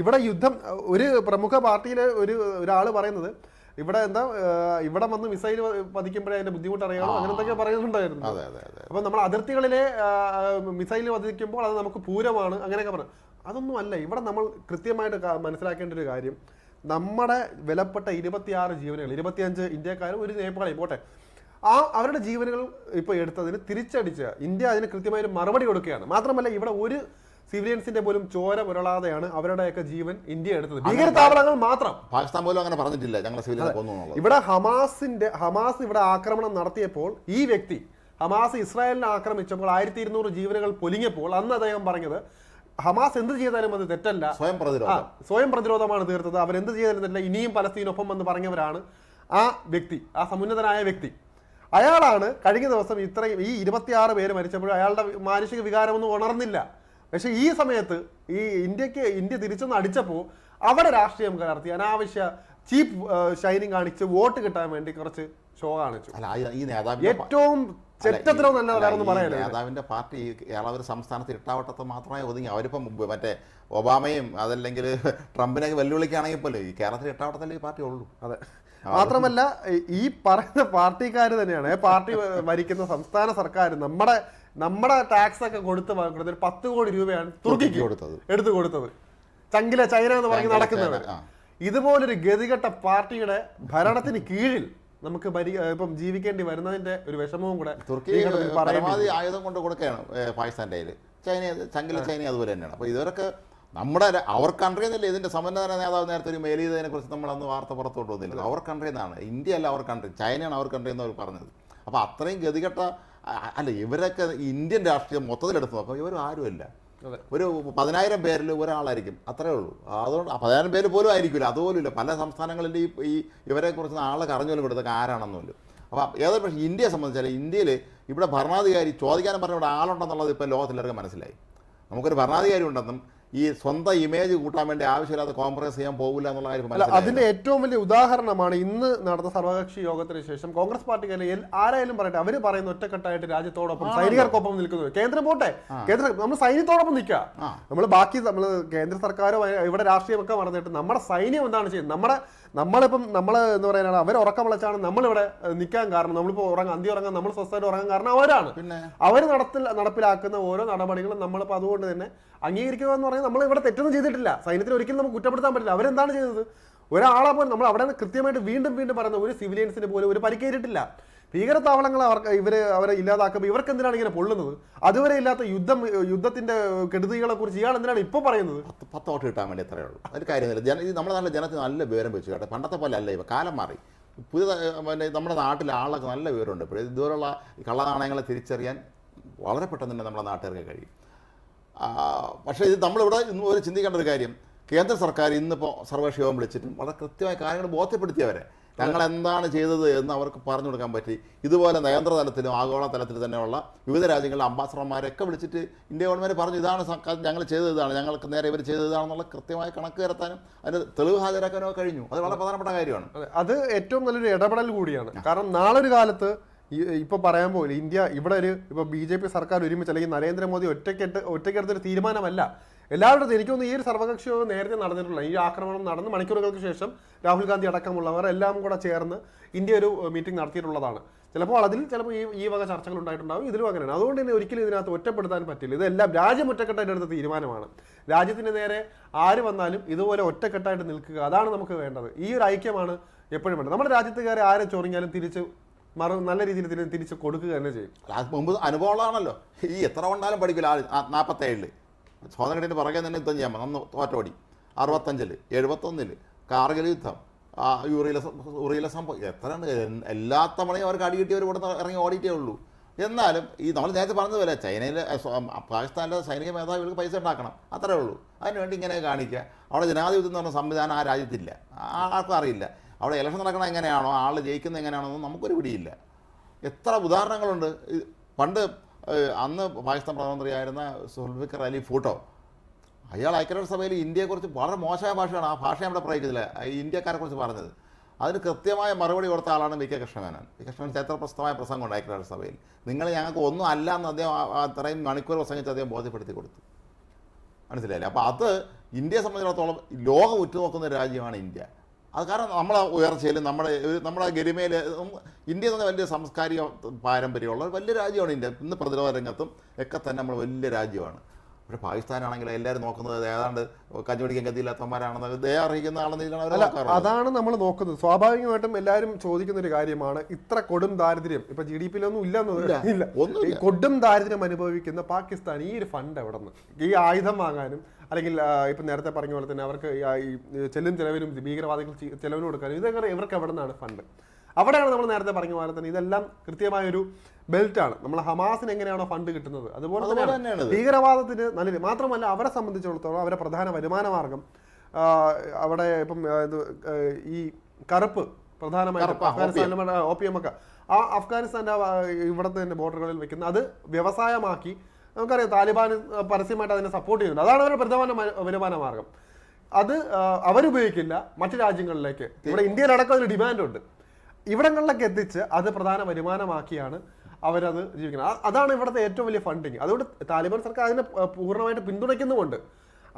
ഇവിടെ യുദ്ധം, ഒരു പ്രമുഖ പാർട്ടിയിലെ ഒരാൾ പറയുന്നത് ഇവിടെ ഇവിടെ വന്ന് മിസൈൽ പതിക്കുമ്പോഴേ അതിന്റെ ബുദ്ധിമുട്ട് അറിയാമോ, അങ്ങനെ എന്തൊക്കെ പറയുന്നുണ്ടായിരുന്നു. അപ്പൊ നമ്മൾ അതിർത്തികളിലെ മിസൈൽ പതിക്കുമ്പോൾ അത് നമുക്ക് പൂരമാണ് അങ്ങനെയൊക്കെ പറഞ്ഞു. അതൊന്നും അല്ല. ഇവിടെ നമ്മൾ കൃത്യമായിട്ട് മനസ്സിലാക്കേണ്ട ഒരു കാര്യം, നമ്മുടെ വിലപ്പെട്ട 26 ജീവനുകൾ, 25 ഇന്ത്യക്കാരും ഒരു നേപ്പാളിയും പോട്ടെ, അവരുടെ ജീവനുകൾ ഇപ്പോൾ എടുത്തതിന് തിരിച്ചടിച്ച് ഇന്ത്യ അതിന് കൃത്യമായൊരു മറുപടി കൊടുക്കുകയാണ്. മാത്രമല്ല ഇവിടെ ഒരു സിവിലിയൻസിന്റെ പോലും ചോര പുരളാതെയാണ് അവരുടെയൊക്കെ ജീവൻ ഇന്ത്യ എടുത്തത്. ഭീകരതാവളങ്ങൾ മാത്രം. പാകിസ്ഥാൻ പോലും അങ്ങനെ പറഞ്ഞിട്ടില്ല ഞങ്ങളെ സിവിലിയനെ കൊന്നു. ഇവിടെ ഹമാസ് ഇവിടെ ആക്രമണം നടത്തിയപ്പോൾ ഈ വ്യക്തി ഹമാസ് ഇസ്രായേലിനെ ആക്രമിച്ചപ്പോൾ 1200 ജീവനുകൾ പൊലിഞ്ഞപ്പോൾ അന്ന് അദ്ദേഹം പറഞ്ഞത് ഹമാസ് എന്ത് ചെയ്താലും അത് തെറ്റല്ല, സ്വയം പ്രതിരോധമാണ് തീർത്തത്, അവരെന്ത് ചെയ്താലും തെറ്റല്ല, ഇനിയും പലസ്തീനൊപ്പം എന്ന് പറഞ്ഞവരാണ് ആ വ്യക്തി, ആ സമുന്നതനായ വ്യക്തി. അയാളാണ് കഴിഞ്ഞ ദിവസം ഇത്രയും ഈ 26 പേര് മരിച്ചപ്പോഴും അയാളുടെ മാനുഷിക വികാരമൊന്നും ഉണർന്നില്ല. പക്ഷെ ഈ സമയത്ത് ഈ ഇന്ത്യ തിരിച്ചൊന്ന് അടിച്ചപ്പോൾ അവിടെ രാഷ്ട്രീയം കലർത്തി അനാവശ്യ ചീപ്പ് ഷൈനിങ് കാണിച്ച് വോട്ട് കിട്ടാൻ വേണ്ടി കുറച്ച് ഷോ കാണിച്ചു. ഏറ്റവും ചെറ്റത്തിലോ നല്ലതാണെന്ന് പറയാൻ നേതാവിന്റെ പാർട്ടി ഒരു സംസ്ഥാനത്ത് ഇട്ടാവട്ടത്ത് മാത്രമേ ഒതുങ്ങി. അവരിപ്പം മറ്റേ ഒബാമയും അതല്ലെങ്കിൽ ട്രംപിനെ വെല്ലുവിളിക്കുകയാണെങ്കിൽ പോലും ഈ കേരളത്തിൽ ഇട്ടാവട്ടത്തല്ലേ ഈ പാർട്ടി ഉള്ളൂ. അതെ, മാത്രമല്ല ഈ പറയുന്ന പാർട്ടിക്കാർ തന്നെയാണ്, പാർട്ടി ഭരിക്കുന്ന സംസ്ഥാന സർക്കാർ നമ്മുടെ ടാക്സ് ഒക്കെ കൊടുത്ത് 10 കോടി രൂപയാണ് തുർക്കിക്ക് എടുത്തു കൊടുത്തത്. ചങ്കിലെ ചൈന എന്ന് പറഞ്ഞ് നടക്കുന്നത്. ഇതുപോലൊരു ഗതികെട്ട പാർട്ടിയുടെ ഭരണത്തിന് കീഴിൽ നമുക്ക് ഇപ്പം ജീവിക്കേണ്ടി വരുന്നതിന്റെ ഒരു വിഷമവും കൂടെ തുർക്കി പരമാവധി ആയുധം കൊണ്ട് കൊടുക്കുകയാണ് പാകിസ്ഥാൻ്റെ കയ്യിൽ. ചങ്കിലെ ചൈന അതുപോലെ തന്നെയാണ്. അപ്പോൾ ഇവരൊക്കെ അവർ കൺട്രി എന്നല്ലേ ഇതിന്റെ സമ്പന്നതര നേതാവ് നേരത്തെ ഒരു മെയിൽ ചെയ്തതിനെ കുറിച്ച് നമ്മളന്ന് വാർത്ത പുറത്തോട്ട് വന്നില്ല. അവർ കൺട്രി എന്നാണ്, ഇന്ത്യ അല്ല അവർ കൺട്രി, ചൈനയാണ് അവർ കൺട്രി എന്ന് അവർ പറഞ്ഞത്. അപ്പോൾ അത്രയും ഗതികെട്ട അല്ല ഇവരൊക്കെ ഇന്ത്യൻ രാഷ്ട്രീയം മൊത്തത്തിലെടുത്ത് നോക്കാം, ഇവർ ആരുമല്ല. ഒരു 10,000 പേരിൽ ഒരാളായിരിക്കും, അത്രേ ഉള്ളൂ. അതുകൊണ്ട് 10,000 പേര് പോലും ആയിരിക്കില്ല, അതുപോലും ഇല്ല. പല സംസ്ഥാനങ്ങളിൻ്റെ ഈ ഇവരെ കുറിച്ച് ആളെ കറഞ്ഞോലും ഇവിടുത്തെ ആരാണെന്നുമില്ല. അപ്പോൾ ഏതായാലും പക്ഷേ ഇന്ത്യയെ സംബന്ധിച്ചാൽ ഇന്ത്യയിൽ ഇവിടെ ഭരണാധികാരി ചോദിക്കാനും പറഞ്ഞ ഇവിടെ ആളുണ്ടെന്നുള്ളത് ഇപ്പോൾ ലോകത്തിലെല്ലാവർക്കും മനസ്സിലായി. നമുക്കൊരു ഭരണാധികാരി ഉണ്ടെന്നും ഈ സ്വന്തം ഇമേജ് കൂട്ടാൻ വേണ്ടി ആവശ്യമില്ലാതെ കോംപ്രമൈസ് ചെയ്യാൻ പോകില്ല എന്നുള്ള കാര്യം. അതിന്റെ ഏറ്റവും വലിയ ഉദാഹരണമാണ് ഇന്ന് നടന്ന സർവകക്ഷി യോഗത്തിന് ശേഷം കോൺഗ്രസ് പാർട്ടിക്കാരെ ആരായാലും പറയട്ടെ, അവർ പറയുന്ന ഒറ്റക്കെട്ടായിട്ട് രാജ്യത്തോടൊപ്പം സൈനികർക്കൊപ്പം നിൽക്കുന്നത്. കേന്ദ്രം പോട്ടെ, നമ്മൾ സൈന്യത്തോടൊപ്പം നിൽക്കുക. നമ്മൾ കേന്ദ്ര സർക്കാരോ ഇവിടെ രാഷ്ട്രീയമൊക്കെ പറഞ്ഞിട്ട് നമ്മുടെ സൈന്യം എന്താണ് ചെയ്യുന്നത്? നമ്മളിപ്പം എന്താ പറയാനാണ്, അവർ ഉറക്കം വിളിച്ചാണ് നമ്മളിവിടെ നിൽക്കാൻ കാരണം. നമ്മളിപ്പോൾ അന്തി ഉറങ്ങാൻ, നമ്മൾ സ്വസ്ഥമായിട്ട് ഉറങ്ങാൻ കാരണം അവരാണ്. അവർ നടപ്പിലാക്കുന്ന ഓരോ നടപടികളും നമ്മളിപ്പോൾ അതുകൊണ്ട് തന്നെ അംഗീകരിക്കുക എന്ന് പറയുന്നത് നമ്മൾ ഇവിടെ തെറ്റൊന്നും ചെയ്തിട്ടില്ല. സൈന്യത്തിന് ഒരിക്കലും നമുക്ക് കുറ്റപ്പെടുത്താൻ പറ്റില്ല. അവരെന്താണ് ചെയ്തത്? ഒരാളെ പോലും നമ്മൾ അവിടെ കൃത്യമായിട്ട് വീണ്ടും പറയുന്ന ഒരു സിവിലിയൻസിന് പോലും ഒരു പരിക്കേറ്റിട്ടില്ല. ഭീകരതാവളങ്ങൾ അവരെ ഇല്ലാതാക്കുമ്പോൾ ഇവർക്ക് എന്തിനാണ് ഇങ്ങനെ പൊള്ളുന്നത്? അതുവരെ ഇല്ലാത്ത യുദ്ധത്തിന്റെ കെടുതികളെ കുറിച്ച് ഇയാൾ എന്തിനാണ് ഇപ്പോൾ പറയുന്നത്? 10 വോട്ട് കിട്ടാൻ വേണ്ടി എത്രയേ ഉള്ളൂ. ഒരു കാര്യമില്ല. നമ്മുടെ നാട്ടിലെ ജനത്തിന് നല്ല വിവരം വെച്ചു കേട്ടെ. പണ്ടത്തെ പോലെ അല്ല, ഇപ്പം കാലം മാറി. നമ്മുടെ നാട്ടിലെ ആളൊക്കെ നല്ല വിവരമുണ്ട്. ഇപ്പോൾ ഇതുപോലുള്ള കള്ളനാണയങ്ങളെ തിരിച്ചറിയാൻ വളരെ പെട്ടെന്ന് തന്നെ നമ്മുടെ നാട്ടുകാർക്ക് കഴിയും. പക്ഷേ ഇത് നമ്മളിവിടെ ഇന്ന് ഒരു ചിന്തിക്കേണ്ട ഒരു കാര്യം, കേന്ദ്ര സർക്കാർ ഇന്നിപ്പോൾ സർവകക്ഷി യോഗം വിളിച്ചിട്ടും വളരെ കൃത്യമായ കാര്യങ്ങൾ ബോധ്യപ്പെടുത്തിയവരെ ഞങ്ങൾ എന്താണ് ചെയ്തത് എന്ന് അവർക്ക് പറഞ്ഞു കൊടുക്കാൻ പറ്റി. ഇതുപോലെ നയതന്ത്ര തലത്തിലും ആഗോള തലത്തിലും തന്നെയുള്ള വിവിധ രാജ്യങ്ങളിലെ അംബാസഡർമാരൊക്കെ വിളിച്ചിട്ട് ഇന്ത്യ ഗവൺമെൻറ് പറഞ്ഞു ഇതാണ് ഞങ്ങൾ ചെയ്തതാണ്, ഞങ്ങൾക്ക് നേരെ ഇവർ ചെയ്തതാണെന്നുള്ള കൃത്യമായി കണക്ക് തരത്താനും അതിന് തെളിവ് ഹാജരാക്കാനോ കഴിഞ്ഞു. അത് വളരെ പ്രധാനപ്പെട്ട കാര്യമാണ്. അത് ഏറ്റവും നല്ലൊരു ഇടപെടൽ കൂടിയാണ്. കാരണം നാളൊരു കാലത്ത് ഇപ്പോൾ പറയാൻ പോലും ഇന്ത്യ ഇവിടെ ഇപ്പോൾ BJP സർക്കാർ ഒരുമിച്ച് അല്ലെങ്കിൽ നരേന്ദ്രമോദി ഒറ്റയ്ക്കെടുത്തൊരു തീരുമാനമല്ല. എല്ലാവരുടെ എനിക്കൊന്ന് ഈ ഒരു സർവകക്ഷി യോഗം നേരത്തെ നടന്നിട്ടുള്ള ഈ ആക്രമണം നടന്ന് മണിക്കൂറുകൾക്ക് ശേഷം രാഹുൽ ഗാന്ധി അടക്കമുള്ളവർ എല്ലാം കൂടെ ചേർന്ന് ഇന്ത്യ ഒരു മീറ്റിംഗ് നടത്തിയിട്ടുള്ളതാണ്. ചിലപ്പോൾ ഈ വക ചർച്ചകൾ ഉണ്ടായിട്ടുണ്ടാകും. ഇതിലും അങ്ങനെയാണ്. അതുകൊണ്ട് തന്നെ ഒരിക്കലും ഇതിനകത്ത് ഒറ്റപ്പെടുത്താൻ പറ്റില്ല. ഇതെല്ലാം രാജ്യം ഒറ്റക്കെട്ടായിട്ട് എടുത്ത തീരുമാനമാണ്. രാജ്യത്തിന് നേരെ ആര് വന്നാലും ഇതുപോലെ ഒറ്റക്കെട്ടായിട്ട് നിൽക്കുക, അതാണ് നമുക്ക് വേണ്ടത്. ഈ ഒരു ഐക്യമാണ് എപ്പോഴും വേണ്ടത്. നമ്മുടെ രാജ്യത്തുകാരെ ആരെ ചൊറിഞ്ഞാലും നല്ല രീതിയിൽ തിരിച്ച് കൊടുക്കുക തന്നെ ചെയ്യും. അത് മുമ്പ് അനുഭവമുള്ളതാണല്ലോ. ഈ എത്ര കൊണ്ടാലും പഠിക്കില്ല. 47 സ്വാതന്ത്ര്യത്തിന് പുറകെ തന്നെ യുദ്ധം ചെയ്യാൻ അന്ന് തോറ്റോടി. 65 71 കാർഗിൽ യുദ്ധം, ഉറിയിലെ സംഭവം, എത്രയാണ് എല്ലാ തവണയും അവർക്ക് അടി കിട്ടിയവർ ഇവിടെ ഇറങ്ങി ഓടിയിട്ടേ ഉള്ളൂ. എന്നാലും ഈ നമ്മൾ നേരത്തെ പറഞ്ഞതുപോലെ ചൈനയിലെ പാകിസ്ഥാനിലെ സൈനിക മേധാവികൾക്ക് പൈസ ഉണ്ടാക്കണം, അത്രേ ഉള്ളൂ. അതിനുവേണ്ടി ഇങ്ങനെ കാണിക്കുക. അവിടെ ജനാധിപത്യം എന്ന് പറഞ്ഞ സംവിധാനം ആ രാജ്യത്തില്ല, ആർക്കും അറിയില്ല. അവിടെ ഇലക്ഷൻ നടക്കണം എങ്ങനെയാണോ, ആൾ ജയിക്കുന്നത് എങ്ങനെയാണോ നമുക്കൊരു പിടിയില്ല. എത്ര ഉദാഹരണങ്ങളുണ്ട്. പണ്ട് അന്ന് പാകിസ്ഥാൻ പ്രധാനമന്ത്രിയായിരുന്ന സുൽഫിക്കർ അലി ഭൂട്ടോ, അയാൾ ഐക്യരാഷ്ട്രസഭയിൽ ഇന്ത്യയെക്കുറിച്ച് വളരെ മോശമായ ഭാഷയാണ്, ആ ഭാഷ നമ്മുടെ പ്രയോഗിക്കുന്നില്ല, ഇന്ത്യക്കാരെക്കുറിച്ച് പറഞ്ഞത്. അതിന് കൃത്യമായ മറുപടി കൊടുത്ത ആളാണ് വി കെ കൃഷ്ണമേനോൻ. വി കൃഷ്ണമേനോൻ ചരിത്രപ്രസ്തമായ പ്രസംഗമുണ്ട് ഐക്യരാഷ്ട്രസഭയിൽ. നിങ്ങൾ ഞങ്ങൾക്ക് ഒന്നും അല്ല എന്ന് അദ്ദേഹം അത്രയും മണിക്കൂർ പ്രസംഗിച്ച് അദ്ദേഹം ബോധ്യപ്പെടുത്തി കൊടുത്തു. മനസ്സിലായില്ലേ? അപ്പോൾ അത് ഇന്ത്യയെ സംബന്ധിച്ചിടത്തോളം ലോകം ഉറ്റുനോക്കുന്ന ഒരു രാജ്യമാണ് ഇന്ത്യ. അത് കാരണം നമ്മളെ ഉയർച്ചയിലും നമ്മുടെ ഗരിമയിൽ ഇന്ത്യ എന്ന വലിയ സാംസ്കാരിക പാരമ്പര്യമുള്ള ഒരു വലിയ രാജ്യമാണ് ഇന്ത്യ. ഇന്ന് പ്രതിരോധ രംഗത്തും ഒക്കെ തന്നെ നമ്മൾ വലിയ രാജ്യമാണ്. പക്ഷേ പാകിസ്ഥാനാണെങ്കിൽ എല്ലാവരും നോക്കുന്നത് ഏതാണ്ട് കഞ്ഞി പിടിക്കാൻ ഗതിയില്ലാത്തവന്മാരാണെന്ന് ദയ അറിയിക്കുന്ന ആണെന്ന്. അതാണ് നമ്മൾ നോക്കുന്നത്. സ്വാഭാവികമായിട്ടും എല്ലാവരും ചോദിക്കുന്ന ഒരു കാര്യമാണ്, ഇത്ര കൊടും ദാരിദ്ര്യം ഇപ്പൊ GDP ഒന്നും ഇല്ല, കൊടും ദാരിദ്ര്യം അനുഭവിക്കുന്ന പാകിസ്ഥാൻ ഈ ഒരു ഫണ്ട് എവിടെ നിന്ന്, ഈ ആയുധം വാങ്ങാനും അല്ലെങ്കിൽ ഇപ്പം നേരത്തെ പറഞ്ഞ പോലെ തന്നെ അവർക്ക് ഈ ചെലവിനും ഭീകരവാദികൾ ചെലവിന് കൊടുക്കാനും ഇതൊക്കെ ഇവർക്ക് എവിടെ നിന്നാണ് ഫണ്ട്? അവിടെയാണ് നമ്മൾ നേരത്തെ പറഞ്ഞ പോലെ തന്നെ ഇതെല്ലാം കൃത്യമായൊരു ബെൽറ്റാണ്. നമ്മൾ ഹമാസിന് എങ്ങനെയാണോ ഫണ്ട് കിട്ടുന്നത് അതുപോലെ തന്നെയാണ് ഭീകരവാദത്തിന് നല്ലത്. മാത്രമല്ല അവരെ സംബന്ധിച്ചിടത്തോളം അവരെ പ്രധാന വരുമാന മാർഗം അവിടെ ഇപ്പം ഈ കറുപ്പ് പ്രധാനമായിട്ടും അഫ്ഗാനിസ്ഥാനിലും OPM ഒക്കെ ആ അഫ്ഗാനിസ്ഥാൻ്റെ ഇവിടുത്തെ തന്നെ ബോർഡറുകളിൽ വെക്കുന്ന അത് വ്യവസായമാക്കി. നമുക്കറിയാം താലിബാൻ പരസ്യമായിട്ട് അതിനെ സപ്പോർട്ട് ചെയ്യുന്നുണ്ട്. അതാണ് അവരുടെ പ്രധാന വരുമാന മാർഗം. അത് അവരുപയോഗിക്കില്ല മറ്റു രാജ്യങ്ങളിലേക്ക്. ഇവിടെ ഇന്ത്യയിലടക്കം അതിന് ഡിമാൻഡുണ്ട്. ഇവിടങ്ങളിലൊക്കെ എത്തിച്ച് അത് പ്രധാന വരുമാനമാക്കിയാണ് അവരത് ജീവിക്കുന്നത്. അതാണ് ഇവിടുത്തെ ഏറ്റവും വലിയ ഫണ്ടിങ്. അതുകൊണ്ട് താലിബാൻ സർക്കാർ അതിനെ പൂർണ്ണമായിട്ട് പിന്തുണയ്ക്കുന്നുമുണ്ട്.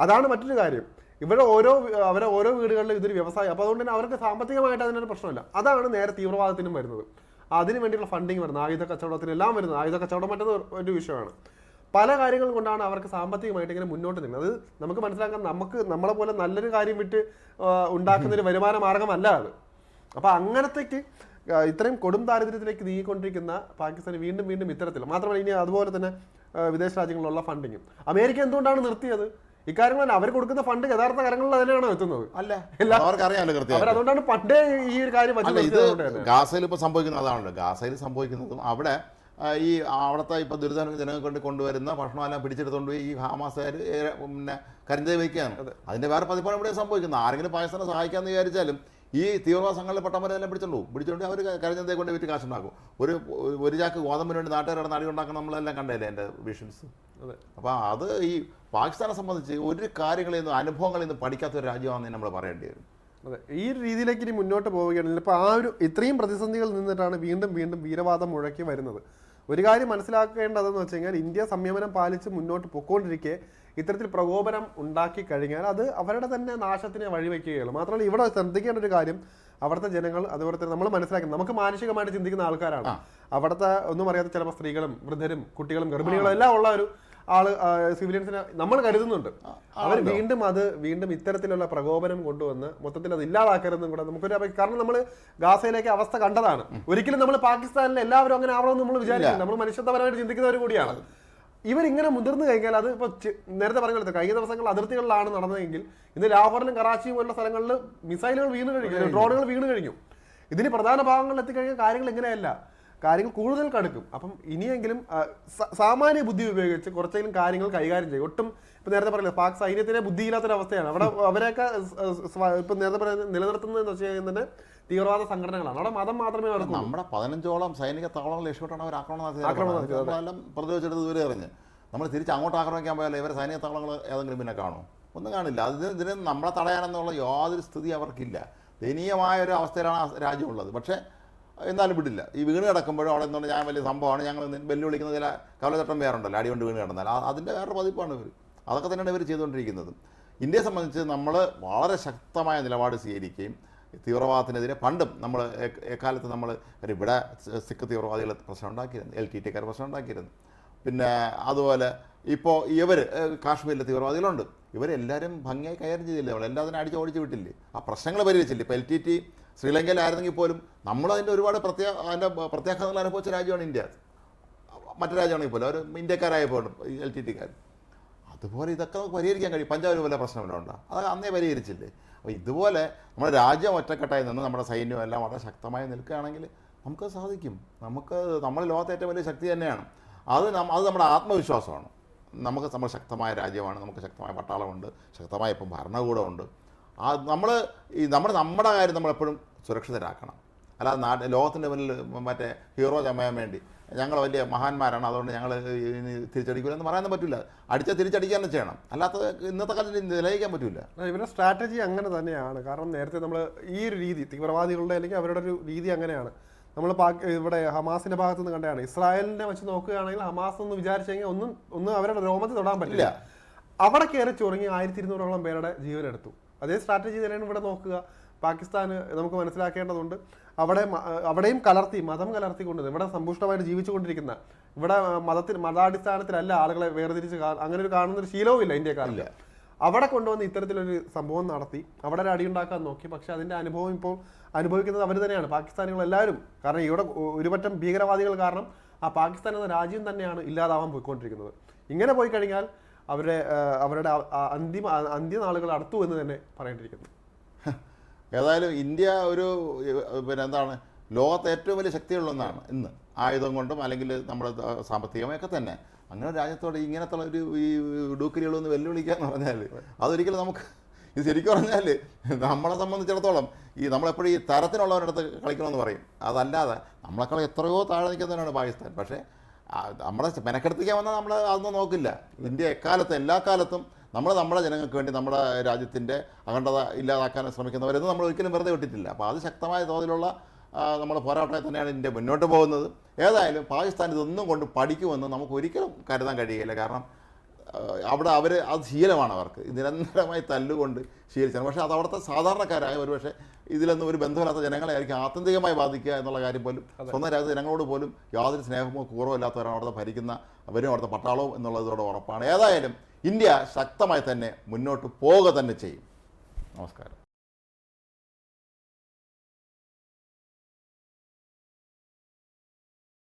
അതാണ് മറ്റൊരു കാര്യം. ഇവിടെ ഓരോ വീടുകളിലും ഇതൊരു വ്യവസായം. അപ്പോൾ അതുകൊണ്ട് തന്നെ അവർക്ക് സാമ്പത്തികമായിട്ട് അതിനൊരു പ്രശ്നമില്ല. അതാണ് നേരെ തീവ്രവാദത്തിനും വരുന്നത്. അതിന് വേണ്ടിയുള്ള ഫണ്ടിങ് വരുന്നത്, ആയുധ കച്ചവടത്തിനെല്ലാം വരുന്നത്. ആയുധ കച്ചവടം മറ്റൊരു ഒരു വിഷയമാണ്. പല കാര്യങ്ങൾ കൊണ്ടാണ് അവർക്ക് സാമ്പത്തികമായിട്ട് ഇങ്ങനെ മുന്നോട്ട് നിൽക്കുന്നത്. അത് നമുക്ക് മനസ്സിലാക്കാൻ, നമ്മളെ പോലെ നല്ലൊരു കാര്യം വിട്ട് ഉണ്ടാക്കുന്നൊരു വരുമാന മാർഗമല്ല അത്. അപ്പോൾ അങ്ങനത്തേക്ക് ഇത്രയും കൊടും ദാരിദ്ര്യത്തിലേക്ക് നീങ്ങിക്കൊണ്ടിരിക്കുന്ന പാകിസ്ഥാൻ വീണ്ടും വീണ്ടും ഇത്തരത്തിൽ മാത്രമല്ല ഇനി അതുപോലെ തന്നെ വിദേശ രാജ്യങ്ങളിലുള്ള ഫണ്ടിങ്ങും അമേരിക്ക എന്തുകൊണ്ടാണ് നിർത്തിയത്? ഇക്കാര്യങ്ങൾ അവർ കൊടുക്കുന്ന ഫണ്ട് യഥാർത്ഥ കാര്യങ്ങളിൽ അതിനാണോ എത്തുന്നത്? അല്ല, അതുകൊണ്ടാണ് പണ്ടേ ഈ ഒരു കാര്യം ഗാസയിൽ ഇപ്പോൾ സംഭവിക്കുന്നത്. അതാണല്ലോ ഗാസയിൽ സംഭവിക്കുന്നതും അവിടെ ഈ അവിടുത്തെ ഇപ്പോൾ ദുരിതാനുഭവ ജനങ്ങൾ കൊണ്ട് കൊണ്ടുവരുന്ന ഭക്ഷണമെല്ലാം പിടിച്ചെടുത്തുകൊണ്ട് ഈ ഹമാസുകാർ പിന്നെ കരിഞ്ചേ വയ്ക്കുകയാണ്. അതിൻ്റെ വേറെ പതിപ്പാണ് ഇവിടെ സംഭവിക്കുന്നത്. ആരെങ്കിലും പാകിസ്ഥാനെ സഹായിക്കാമെന്ന് വിചാരിച്ചാലും ഈ തീവ്രവാദ സംഘങ്ങളിലെ പെട്ടവരെല്ലാം പിടിച്ചുകൊണ്ട് അവർ കരിഞ്ചന്തയെ കൊണ്ട് വിറ്റ് കാശുണ്ടാക്കും. ഒരു ചാക്ക് ഗോതമ്പിന് വേണ്ടി നാട്ടുകാരുടെ നാടി ഉണ്ടാക്കണം നമ്മളെല്ലാം കണ്ടല്ലേ എൻ്റെ വിഷൻസ്. അപ്പോൾ അത് ഈ പാകിസ്ഥാനെ സംബന്ധിച്ച് ഒരു കാര്യങ്ങളിൽ നിന്നും അനുഭവങ്ങളിൽ നിന്നും പഠിക്കാത്ത ഒരു രാജ്യമാണെന്ന് നമ്മൾ പറയേണ്ടി വരും. അതെ, ഈ ഒരു ഇനി മുന്നോട്ട് പോവുകയാണെങ്കിൽ ഇപ്പോൾ ഇത്രയും പ്രതിസന്ധികളിൽ നിന്നിട്ടാണ് വീണ്ടും വീണ്ടും വീരവാദം മുഴക്കി വരുന്നത്. ഒരു കാര്യം മനസ്സിലാക്കേണ്ടതെന്ന് വെച്ച് കഴിഞ്ഞാൽ ഇന്ത്യ സംയമനം പാലിച്ച് മുന്നോട്ട് പൊക്കോണ്ടിരിക്കെ ഇത്തരത്തിൽ പ്രകോപനം ഉണ്ടാക്കി കഴിഞ്ഞാൽ അത് അവരുടെ തന്നെ നാശത്തിനെ വഴിവെക്കുകയുള്ളൂ. മാത്രമല്ല ഇവിടെ ശ്രദ്ധിക്കേണ്ട ഒരു കാര്യം, അവിടുത്തെ ജനങ്ങൾ അതുപോലെ തന്നെ നമ്മൾ മനസ്സിലാക്കുന്നത്, നമുക്ക് മാനസികമായിട്ട് ചിന്തിക്കുന്ന ആൾക്കാരാണ്. അവിടുത്തെ ഒന്നും അറിയാത്ത ചിലപ്പോൾ സ്ത്രീകളും വൃദ്ധരും കുട്ടികളും ഗർഭിണികളും എല്ലാം ഉള്ള ഒരു സിവിലിയൻസിനെ നമ്മൾ കരുതുന്നുണ്ട്. അവർ വീണ്ടും ഇത്തരത്തിലുള്ള പ്രകോപനം കൊണ്ടുവന്ന് മൊത്തത്തിൽ അത് ഇല്ലാതാക്കരുതെന്നും കൂടെ നമുക്കൊരു, കാരണം നമ്മൾ ഗാസയിലേക്ക് അവസ്ഥ കണ്ടതാണ്. ഒരിക്കലും നമ്മൾ പാകിസ്ഥാനിൽ എല്ലാവരും അങ്ങനെ ആവണമെന്ന് നമ്മൾ വിചാരിക്കും. നമ്മൾ മനുഷ്യത്വപരമായിട്ട് ചിന്തിക്കുന്നവർ കൂടിയാണ്. ഇവരിങ്ങനെ മുതിർന്നു കഴിഞ്ഞാൽ അത് ഇപ്പോൾ നേരത്തെ പറഞ്ഞ കഴിഞ്ഞ ദിവസങ്ങൾ അതിർത്തികളിലാണ് നടന്നതെങ്കിൽ ഇന്ന് ലാഹോറിലും കറാച്ചിയും പോലുള്ള സ്ഥലങ്ങളിൽ മിസൈലുകൾ വീണ് കഴിഞ്ഞു, ഡ്രോണുകൾ വീണ് കഴിഞ്ഞു. ഇതിന് പ്രധാന ഭാഗങ്ങളിൽ എത്തിക്കഴിഞ്ഞാൽ കാര്യങ്ങൾ ഇങ്ങനെയല്ല, കാര്യങ്ങൾ കൂടുതൽ കടുക്കും. അപ്പം ഇനിയെങ്കിലും സാമാന്യ ബുദ്ധി ഉപയോഗിച്ച് കുറച്ചെങ്കിലും കാര്യങ്ങൾ കൈകാര്യം ചെയ്യും. ഒട്ടും ഇപ്പം നേരത്തെ പറഞ്ഞില്ല, പാക് സൈന്യത്തിനെ ബുദ്ധിയില്ലാത്തൊരവസ്ഥയാണ് അവിടെ. അവരെയൊക്കെ ഇപ്പം നേരത്തെ പറയുന്നത് നിലനിർത്തുന്നതെന്ന് വെച്ച് കഴിഞ്ഞാൽ തന്നെ തീവ്രവാദ സംഘടനകളാണ്. അവിടെ മതം മാത്രമേ അവർക്ക്. നമ്മുടെ 15ഓളം സൈനിക താവളങ്ങൾ ലക്ഷ്യമിട്ടാണ് അവർ ആക്രമണം നടത്തിയത്. പ്രതിരോധിച്ചെടുത്ത് ദൂരെ എറിഞ്ഞ് നമ്മൾ തിരിച്ച് അങ്ങോട്ട് ആക്രമിക്കാൻ പോയാൽ ഇവരെ സൈനിക താവളങ്ങൾ ഏതെങ്കിലും പിന്നെ കാണും? ഒന്നും കാണില്ല. ഇതിന് നമ്മളെ തടയാനെന്നുള്ള യാതൊരു സ്ഥിതി അവർക്കില്ല. ദയനീയമായ ഒരു അവസ്ഥയിലാണ് ആ രാജ്യമുള്ളത്. പക്ഷേ എന്നാലും വിടില്ല. ഈ വീണ് കിടക്കുമ്പോഴും അവിടെ നിന്നുകൊണ്ട് ഞാൻ വലിയ സംഭവമാണ്, ഞങ്ങൾ വെല്ലുവിളിക്കുന്ന ചില കവലചട്ടം വേറുണ്ടല്ലോ, അടികൊണ്ട് വീണ് കിടന്നാൽ അതിൻ്റെ വേറെ പതിപ്പാണ് ഇവർ. അതൊക്കെ തന്നെയാണ് ഇവർ ചെയ്തുകൊണ്ടിരിക്കുന്നത്. ഇന്ത്യയെ സംബന്ധിച്ച് നമ്മൾ വളരെ ശക്തമായ നിലപാട് സ്വീകരിക്കുകയും തീവ്രവാദത്തിനെതിരെ പണ്ടും നമ്മൾ എക്കാലത്ത് നമ്മൾ ഇവിടെ സിഖ് തീവ്രവാദികൾ പ്രശ്നം ഉണ്ടാക്കിയിരുന്നു, LTTക്കാർ പ്രശ്നം ഉണ്ടാക്കിയിരുന്നു. പിന്നെ അതുപോലെ ഇപ്പോൾ കാശ്മീരിലെ തീവ്രവാദികളുണ്ട്. ഇവരെല്ലാവരും ഭംഗിയായി കൈകാര്യം ചെയ്തില്ലേ, നമ്മളെല്ലാത്തിനും അടിച്ച് ഓടിച്ച് വിട്ടില്ലേ, ആ പ്രശ്നങ്ങൾ പരിഹരിച്ചില്ലേ. ഇപ്പോൾ LTT ശ്രീലങ്കയിലായിരുന്നെങ്കിൽ പോലും നമ്മളതിൻ്റെ ഒരുപാട് പ്രത്യാഘാതങ്ങൾ അനുഭവിച്ച രാജ്യമാണ് ഇന്ത്യ. മറ്റു രാജ്യമാണെങ്കിൽ പോലും അവർ ഇന്ത്യക്കാരായപ്പോഴും LTTക്കാർ. അതുപോലെ ഇതൊക്കെ നമുക്ക് പരിഹരിക്കാൻ കഴിയും. പഞ്ചാബിന് പോലെ പ്രശ്നങ്ങളുണ്ടോ, അതൊക്കെ അന്നേ പരിഹരിച്ചില്ലേ. അപ്പോൾ ഇതുപോലെ നമ്മുടെ രാജ്യം ഒറ്റക്കെട്ടായി നിന്ന് നമ്മുടെ സൈന്യം എല്ലാം വളരെ ശക്തമായി നിൽക്കുകയാണെങ്കിൽ നമുക്ക് സാധിക്കും. നമ്മൾ ലോകത്തെ ഏറ്റവും വലിയ ശക്തി തന്നെയാണ്. അത് നമ്മുടെ ആത്മവിശ്വാസമാണ്. നമ്മൾ ശക്തമായ രാജ്യമാണ്, നമുക്ക് ശക്തമായ പട്ടാളമുണ്ട്, ശക്തമായ ഇപ്പം ഭരണകൂടമുണ്ട്. നമ്മുടെ കാര്യം നമ്മളെപ്പോഴും സുരക്ഷിതരാക്കണം. അല്ലാതെ ലോകത്തിൻ്റെ മുന്നിൽ മറ്റേ ഹീറോ ചമയാൻ വേണ്ടി ഞങ്ങൾ വലിയ മഹാന്മാരാണ്, അതുകൊണ്ട് ഞങ്ങൾ തിരിച്ചടിക്കില്ലെന്ന് പറയാനും പറ്റില്ല. അടിച്ചാൽ തിരിച്ചടിക്കാൻ തന്നെ ചെയ്യണം, അല്ലാത്ത ഇന്നത്തെ കാലത്ത് നിലയിക്കാൻ പറ്റില്ല. ഇവരുടെ സ്ട്രാറ്റജി അങ്ങനെ തന്നെയാണ്. കാരണം നേരത്തെ നമ്മൾ ഈ ഒരു രീതി തീവ്രവാദികളുടെ അല്ലെങ്കിൽ അവരുടെ ഒരു രീതി അങ്ങനെയാണ്. നമ്മൾ ഇവിടെ ഹമാസിന്റെ ഭാഗത്ത് നിന്ന് കണ്ടാണ്. ഇസ്രായേലിനെ വെച്ച് നോക്കുകയാണെങ്കിൽ ഹമാസ് എന്ന് വിചാരിച്ചെങ്കിൽ ഒന്നും അവരുടെ രോമത്തിൽ തൊടാൻ പറ്റില്ല. അവിടെ കയറി ചുരുങ്ങി 1200ഓളം പേരുടെ ജീവനെടുത്തു. അതേ സ്ട്രാറ്റജി തന്നെയാണ് ഇവിടെ നോക്കുക. പാകിസ്ഥാന് നമുക്ക് മനസ്സിലാക്കേണ്ടതുണ്ട്. അവിടെയും മതം കലർത്തിക്കൊണ്ട് ഇവിടെ സമ്പുഷ്ടമായിട്ട് ജീവിച്ചുകൊണ്ടിരിക്കുന്ന, ഇവിടെ മതാടിസ്ഥാനത്തിലല്ല ആളുകളെ വേർതിരിച്ച് അങ്ങനെ ഒരു കാണുന്ന ഒരു ശീലവും ഇല്ല ഇന്ത്യക്കാരില്ല. അവിടെ കൊണ്ടുവന്ന് ഇത്തരത്തിലൊരു സംഭവം നടത്തി അവിടെ ഒരു അടിയുണ്ടാക്കാൻ നോക്കി. പക്ഷെ അതിന്റെ അനുഭവം ഇപ്പോൾ അനുഭവിക്കുന്നത് അവർ തന്നെയാണ്, പാകിസ്ഥാനികൾ എല്ലാവരും. കാരണം ഇവിടെ ഒരുപറ്റം ഭീകരവാദികൾ കാരണം ആ പാകിസ്ഥാൻ എന്ന രാജ്യം തന്നെയാണ് ഇല്ലാതാവാൻ പോയിക്കൊണ്ടിരിക്കുന്നത്. ഇങ്ങനെ പോയി കഴിഞ്ഞാൽ അവരുടെ അന്ത്യനാളുകൾ അടുത്തു എന്ന് തന്നെ പറയേണ്ടിയിരിക്കുന്നു. ഏതായാലും ഇന്ത്യ ഒരു എന്താണ് ലോകത്തെ ഏറ്റവും വലിയ ശക്തിയുള്ള ഒന്നാണ് ഇന്ന്, ആയുധം കൊണ്ടും അല്ലെങ്കിൽ നമ്മുടെ സാമ്പത്തികമൊക്കെ തന്നെ. അങ്ങനെ രാജ്യത്തോട് ഇങ്ങനത്തെ ഒരു ഈ ഡൂക്കിരികളൊന്ന് വെല്ലുവിളിക്കുക എന്ന് പറഞ്ഞാൽ അതൊരിക്കലും നമുക്ക് ഇത് ശരിക്കും പറഞ്ഞാൽ നമ്മളെ സംബന്ധിച്ചിടത്തോളം നമ്മളെപ്പോഴും ഈ തരത്തിനുള്ളവരുടെ അടുത്ത് കളിക്കണമെന്ന് പറയും. അതല്ലാതെ നമ്മളെക്കാൾ എത്രയോ താഴെ നിൽക്കുന്നവരാണ് പാകിസ്ഥാൻ. പക്ഷേ നമ്മളെ മെനക്കെടുത്തിക്കാൻ വന്നാൽ നമ്മൾ അതൊന്നും നോക്കില്ല. ഇന്ത്യ എക്കാലത്തും എല്ലാ കാലത്തും നമ്മുടെ ജനങ്ങൾക്ക് വേണ്ടി നമ്മുടെ രാജ്യത്തിൻ്റെ അഖണ്ഡത ഇല്ലാതാക്കാൻ ശ്രമിക്കുന്നവരെന്ന് നമ്മൾ ഒരിക്കലും വെറുതെ വിട്ടിട്ടില്ല. അപ്പോൾ അത് ശക്തമായ തോതിലുള്ള നമ്മുടെ പോരാട്ടത്തിൽ തന്നെയാണ് ഇന്ത്യ മുന്നോട്ട് പോകുന്നത്. ഏതായാലും പാകിസ്ഥാൻ ഇതൊന്നും കൊണ്ട് പഠിക്കുമെന്ന് നമുക്ക് ഒരിക്കലും കരുതാൻ കഴിയില്ല. കാരണം അവിടെ അത് ശീലമാണ് അവർക്ക്, നിരന്തരമായി തല്ലുകൊണ്ട് ശീലിച്ചാണ്. പക്ഷേ അത് അവിടുത്തെ സാധാരണക്കാരായ ഒരുപക്ഷെ ഇതിലൊന്നും ഒരു ബന്ധമില്ലാത്ത ജനങ്ങളെ ആയിരിക്കും ആത്യന്തികമായി ബാധിക്കുക എന്നുള്ള കാര്യം പോലും സ്വന്തം രാജ്യത്തെ ജനങ്ങളോട് പോലും യാതൊരു സ്നേഹമോ കൂറോ ഇല്ലാത്തവരാണ് അവിടുത്തെ ഭരിക്കുന്ന അവരും അവിടുത്തെ പട്ടാളവും എന്നുള്ളതോടെ ഉറപ്പാണ്. ഏതായാലും ഇന്ത്യ ശക്തമായി തന്നെ മുന്നോട്ട് പോവുക തന്നെ ചെയ്യും. നമസ്കാരം.